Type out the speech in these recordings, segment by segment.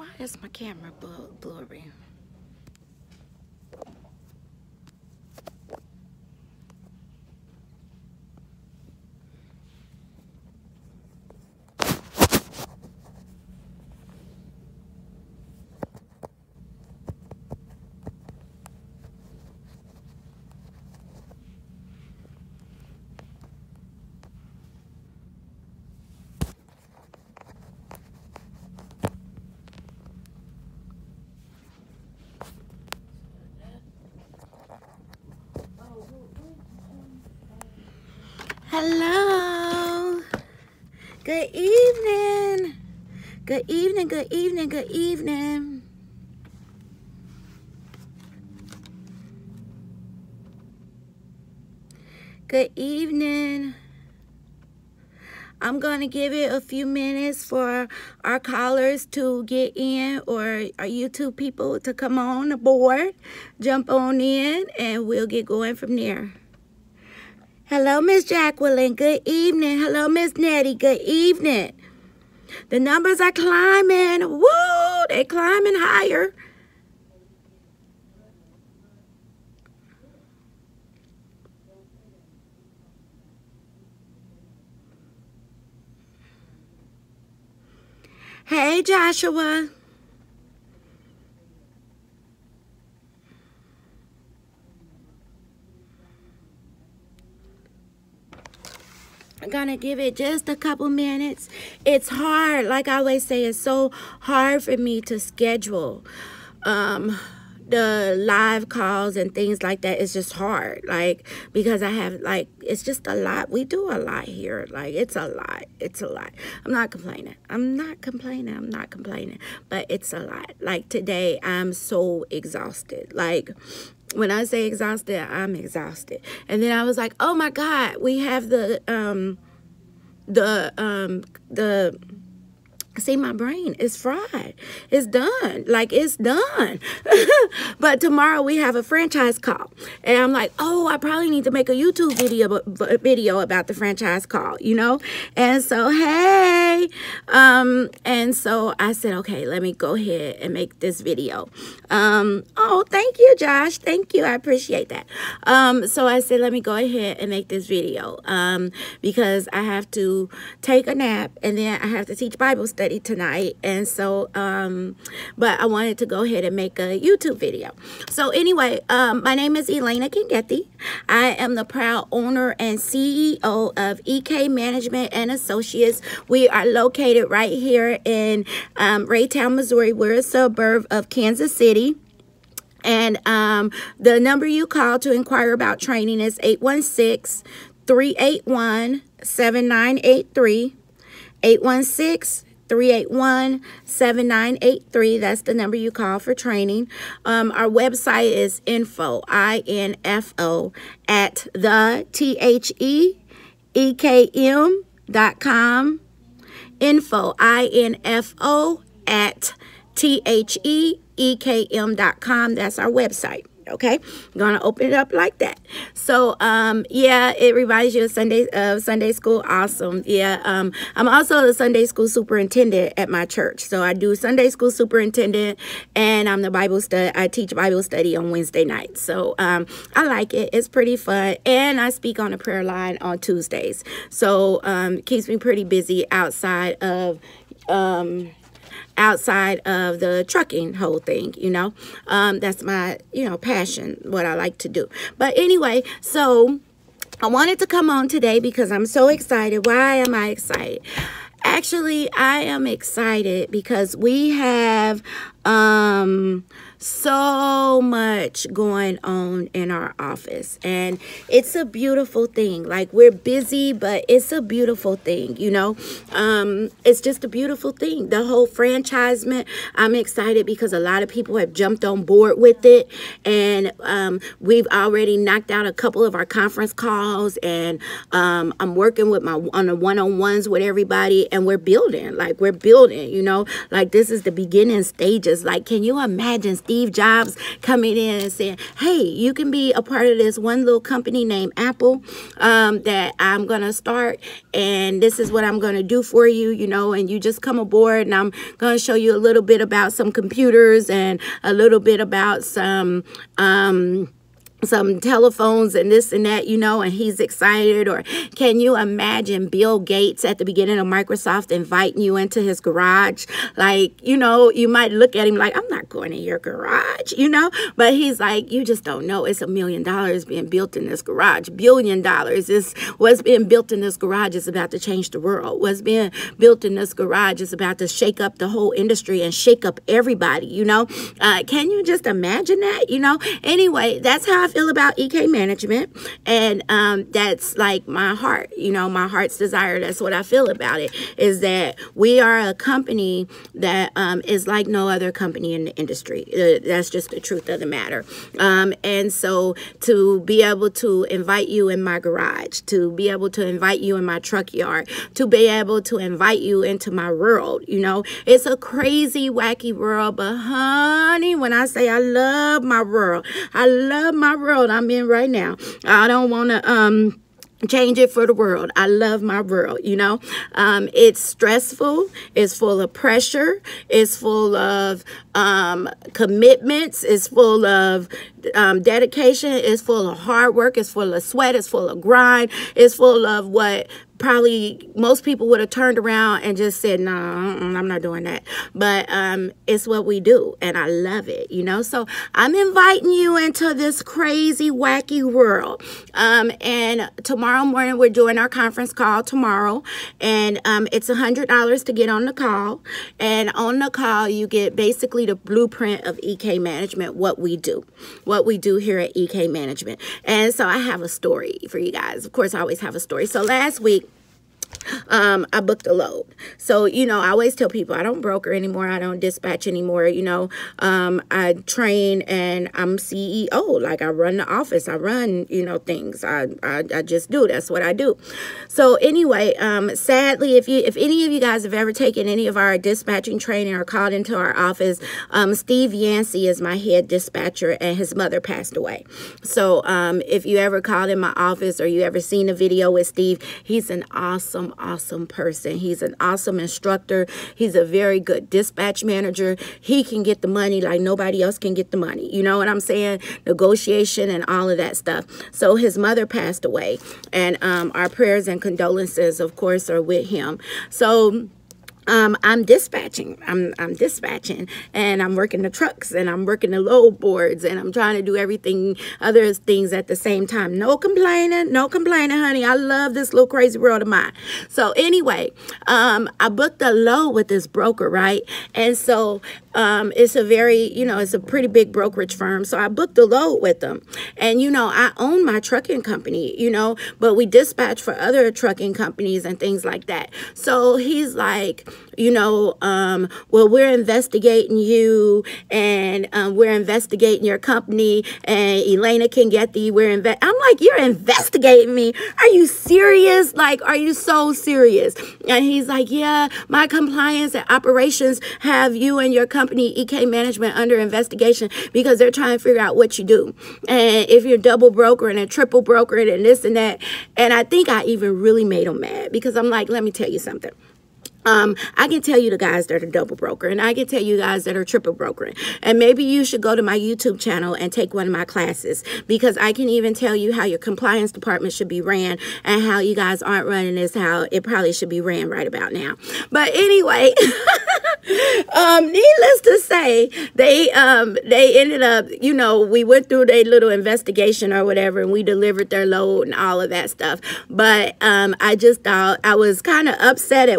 Why is my camera blurry? Hello. Good evening. Good evening, good evening, good evening. Good evening. I'm going to give it a few minutes for our callers to get in, or our YouTube people to come on aboard, jump on in, and we'll get going from there. Hello, Miss Jacqueline. Good evening. Hello, Miss Nettie. Good evening. The numbers are climbing. Woo! They're climbing higher. Hey, Joshua. I'm gonna give it just a couple minutes. It's hard, like I always say, it's so hard for me to schedule the live calls and things like that. It's just hard, like, because I have, like, it's just a lot. We do a lot here. Like, it's a lot. It's a lot. I'm not complaining. I'm not complaining. I'm not complaining. But it's a lot. Like, today, I'm so exhausted. Like, when I say exhausted, I'm exhausted. And then I was like, oh my God, we have see, my brain is fried. It's done. Like, it's done. But tomorrow we have a franchise call. And I'm like, oh, I probably need to make a YouTube video about the franchise call, you know? And so, hey. And so I said, okay, let me go ahead and make this video. Oh, thank you, Josh. Thank you. I appreciate that. So I said, let me go ahead and make this video. Because I have to take a nap, and then I have to teach Bible study tonight. And so but I wanted to go ahead and make a YouTube video. So anyway, my name is Elena Kingethi. I am the proud owner and CEO of EK Management and Associates. We are located right here in Raytown, Missouri. We're a suburb of Kansas City. And the number you call to inquire about training is 816-381-7983. 816-381-7983. That's the number you call for training. Our website is info, I-N-F-O, at TheEKM.com. Info, I-N-F-O, at TheEKM.com. That's our website. Okay, I'm gonna open it up like that. So yeah, it reminds you of Sunday school. Awesome. Yeah, I'm also the Sunday school superintendent at my church. So I do Sunday school superintendent, and I'm the Bible study. I teach Bible study on Wednesday nights. So I like it. It's pretty fun, and I speak on the prayer line on Tuesdays. So it keeps me pretty busy outside of the trucking whole thing, you know. That's my, you know, passion, what I like to do. But anyway, so I wanted to come on today because I'm so excited. Why am I excited? Actually, I am excited because we have so much going on in our office, and it's a beautiful thing. Like, we're busy, but it's a beautiful thing, you know. It's just a beautiful thing. The whole franchisement, I'm excited because a lot of people have jumped on board with it, and we've already knocked out a couple of our conference calls, and I'm working with on the one-on-ones with everybody, and we're building, you know. Like, this is the beginning stages businesses. Like, can you imagine Steve Jobs coming in and saying, hey, you can be a part of this one little company named Apple that I'm going to start, and this is what I'm going to do for you, you know, and you just come aboard, and I'm going to show you a little bit about some computers and a little bit about some telephones and this and that, you know, and he's excited. Or can you imagine Bill Gates at the beginning of Microsoft inviting you into his garage? Like, you know, you might look at him like, I'm not going in your garage, you know, but he's like, you just don't know. It's $1 million being built in this garage. $1 billion is what's being built in this garage is about to change the world. What's being built in this garage is about to shake up the whole industry and shake up everybody, you know. Can you just imagine that, you know? Anyway, that's how I feel about EK Management, and that's like my heart, you know, my heart's desire. That's what I feel about it, is that we are a company that is like no other company in the industry. That's just the truth of the matter. And so to be able to invite you in my garage, to be able to invite you in my truck yard, to be able to invite you into my world, you know, it's a crazy, wacky world, but honey, when I say I love my world, I love my world I'm in right now. I don't want to change it for the world. I love my world, you know. It's stressful. It's full of pressure. It's full of commitments. It's full of dedication. It's full of hard work. It's full of sweat. It's full of grind. It's full of what probably most people would have turned around and just said, no, I'm not doing that. But it's what we do, and I love it, you know. So I'm inviting you into this crazy, wacky world. And tomorrow morning, we're doing our conference call tomorrow, and it's $100 to get on the call. And on the call, you get basically the blueprint of EK Management, what we do here at EK Management. And so I have a story for you guys. Of course, I always have a story. So last week, I booked a load. So, you know, I always tell people I don't broker anymore. I don't dispatch anymore. You know, I train and I'm CEO. Like, I run the office. I run, you know, things. I just do. That's what I do. So anyway, sadly, if any of you guys have ever taken any of our dispatching training or called into our office, Steve Yancey is my head dispatcher, and his mother passed away. So if you ever called in my office or you ever seen a video with Steve, he's an awesome person. He's an awesome instructor. He's a very good dispatch manager. He can get the money like nobody else can get the money. You know what I'm saying? Negotiation and all of that stuff. So his mother passed away, and our prayers and condolences, of course, are with him. So I'm dispatching. I'm dispatching, and I'm working the trucks, and I'm working the load boards, and I'm trying to do everything, other things at the same time. No complaining, honey. I love this little crazy world of mine. So anyway, I booked a load with this broker, right? And so it's a very, you know, it's a pretty big brokerage firm. So I booked a load with them, and you know, I own my trucking company, you know, but we dispatch for other trucking companies and things like that. So he's like, you know, well, we're investigating you, and we're investigating your company, and Elena can get the, I'm like, you're investigating me? Are you serious? Like, are you so serious? And he's like, yeah, my compliance and operations have you and your company, EK Management, under investigation because they're trying to figure out what you do. And if you're double brokering and triple brokering and this and that. And I think I even really made him mad because I'm like, let me tell you something. I can tell you the guys that are double broker, and I can tell you guys that are triple brokering. And maybe you should go to my YouTube channel and take one of my classes, because I can even tell you how your compliance department should be ran and how you guys aren't running this, how it probably should be ran right about now. But anyway, needless to say, they ended up, you know, we went through their little investigation or whatever, and we delivered their load and all of that stuff. But I just thought I was kind of upset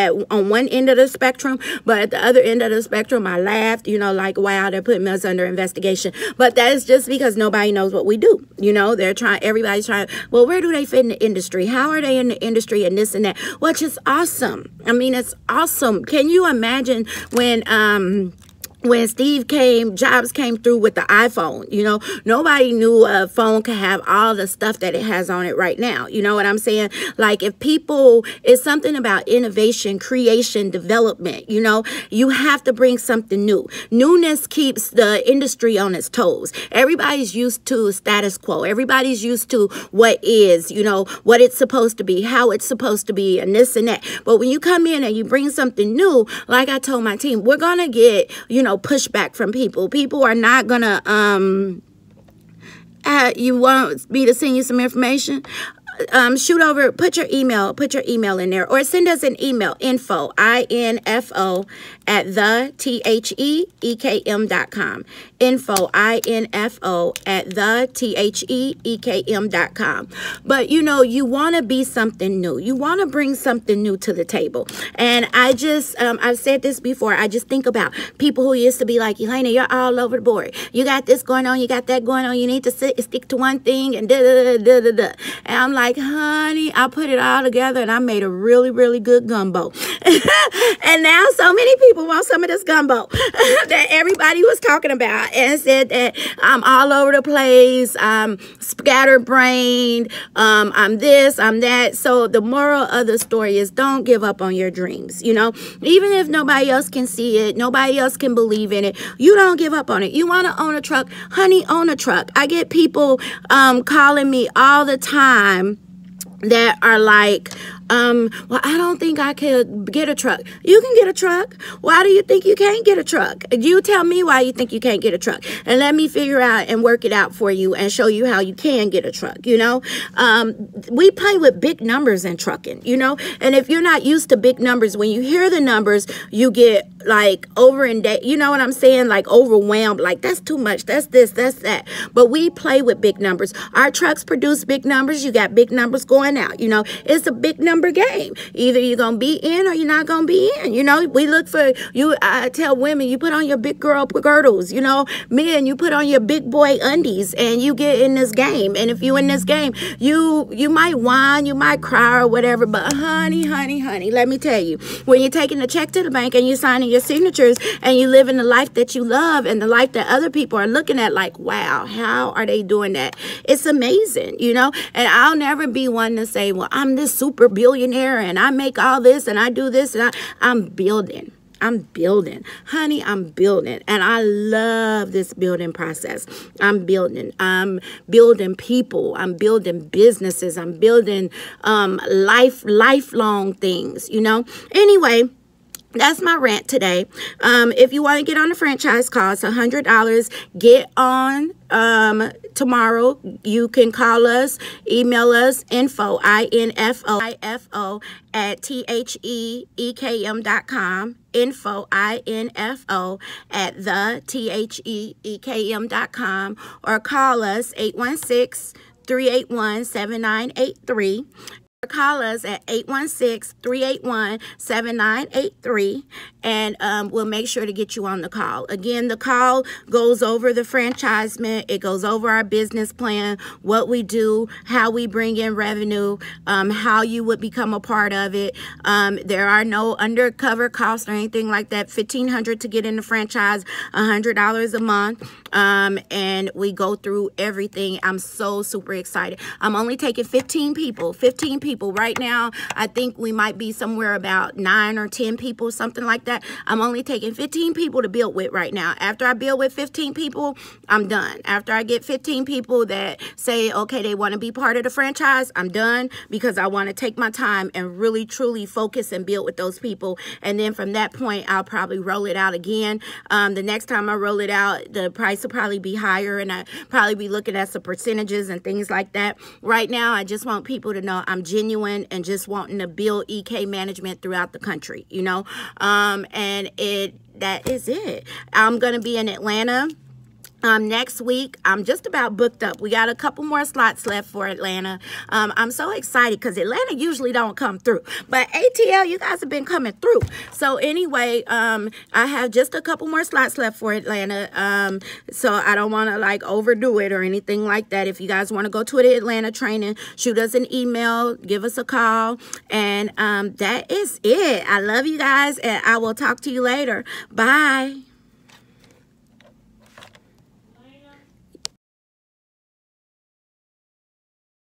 on one end of the spectrum, but at the other end of the spectrum, I laughed, you know, like, wow, they're putting us under investigation. But that is just because nobody knows what we do. You know, everybody's trying, well, where do they fit in the industry? How are they in the industry and this and that? Which is awesome. I mean, it's awesome. Can you imagine when when Jobs came through with the iPhone, you know, nobody knew a phone could have all the stuff that it has on it right now. You know what I'm saying? Like, if people, it's something about innovation, creation, development, you know, you have to bring something new. Newness keeps the industry on its toes. Everybody's used to status quo. Everybody's used to what is, you know, what it's supposed to be, how it's supposed to be, and this and that. But when you come in and you bring something new, like I told my team, we're going to get, you know, pushback from people. People are not gonna you want me to send you some information? Shoot over, put your email in there, or send us an email, info info at thetheekm.com, info info at thetheekm.com. But you know, you want to be something new. You want to bring something new to the table. And I just I've said this before, I just think about people who used to be like, Elena, you're all over the board, you got this going on, you got that going on, you need to stick to one thing, and da da da da da. And I'm like, honey, I put it all together and I made a really, really good gumbo. And now so many people want some of this gumbo that everybody was talking about, and said that I'm all over the place, I'm scatterbrained, I'm this, I'm that. So the moral of the story is, don't give up on your dreams. You know, even if nobody else can see it, nobody else can believe in it, you don't give up on it. You want to own a truck, honey, own a truck. I get people calling me all the time that are like, well, I don't think I could get a truck. You can get a truck. Why do you think you can't get a truck? You tell me why you think you can't get a truck, and let me figure out and work it out for you and show you how you can get a truck. You know, we play with big numbers in trucking, you know, and if you're not used to big numbers, when you hear the numbers, you get like you know what I'm saying? Like overwhelmed, like that's too much, that's this, that's that. But we play with big numbers. Our trucks produce big numbers. You got big numbers going out, you know, it's a big number game. Either you're gonna be in or you're not gonna be in. You know, we look for you. I tell women, you put on your big girl girdles. You know, men, you put on your big boy undies, and you get in this game. And if you in this game, you might whine, you might cry or whatever. But honey, let me tell you, when you're taking a check to the bank and you're signing your signatures and you live in the life that you love and the life that other people are looking at, like, wow, how are they doing that? It's amazing, you know. And I'll never be one to say, well, I'm this super billionaire and I make all this and I do this, and I'm building, honey, I'm building, and I love this building process. I'm building people, I'm building businesses, I'm building lifelong things, you know. Anyway, that's my rant today. If you want to get on the franchise call, it's $100. Get on tomorrow. You can call us, email us, info info at theekm.com, info info at theekm.com, or call us 816-381-7983. Call us at 816-381-7983, and we'll make sure to get you on the call. Again, the call goes over the franchisement. It goes over our business plan, what we do, how we bring in revenue, how you would become a part of it. There are no undercover costs or anything like that. $1,500 to get in the franchise, $100 a month, and we go through everything. I'm so super excited. I'm only taking 15 people. Right now, I think we might be somewhere about 9 or 10 people, something like that. I'm only taking 15 people to build with right now. After I build with 15 people, I'm done. After I get 15 people that say, okay, they want to be part of the franchise, I'm done, because I want to take my time and really, truly focus and build with those people. And then from that point, I'll probably roll it out again. The next time I roll it out, the price will probably be higher, and I'll probably be looking at some percentages and things like that. Right now, I just want people to know I'm genuine and just wanting to build EK management throughout the country, you know. And that is it. I'm going to be in Atlanta next week. I'm just about booked up. We got a couple more slots left for Atlanta. I'm so excited because Atlanta usually don't come through, but ATL, you guys have been coming through. So anyway, I have just a couple more slots left for Atlanta. So I don't want to like overdo it or anything like that. If you guys want to go to the Atlanta training, shoot us an email, give us a call, and that is it. I love you guys, and I will talk to you later. Bye.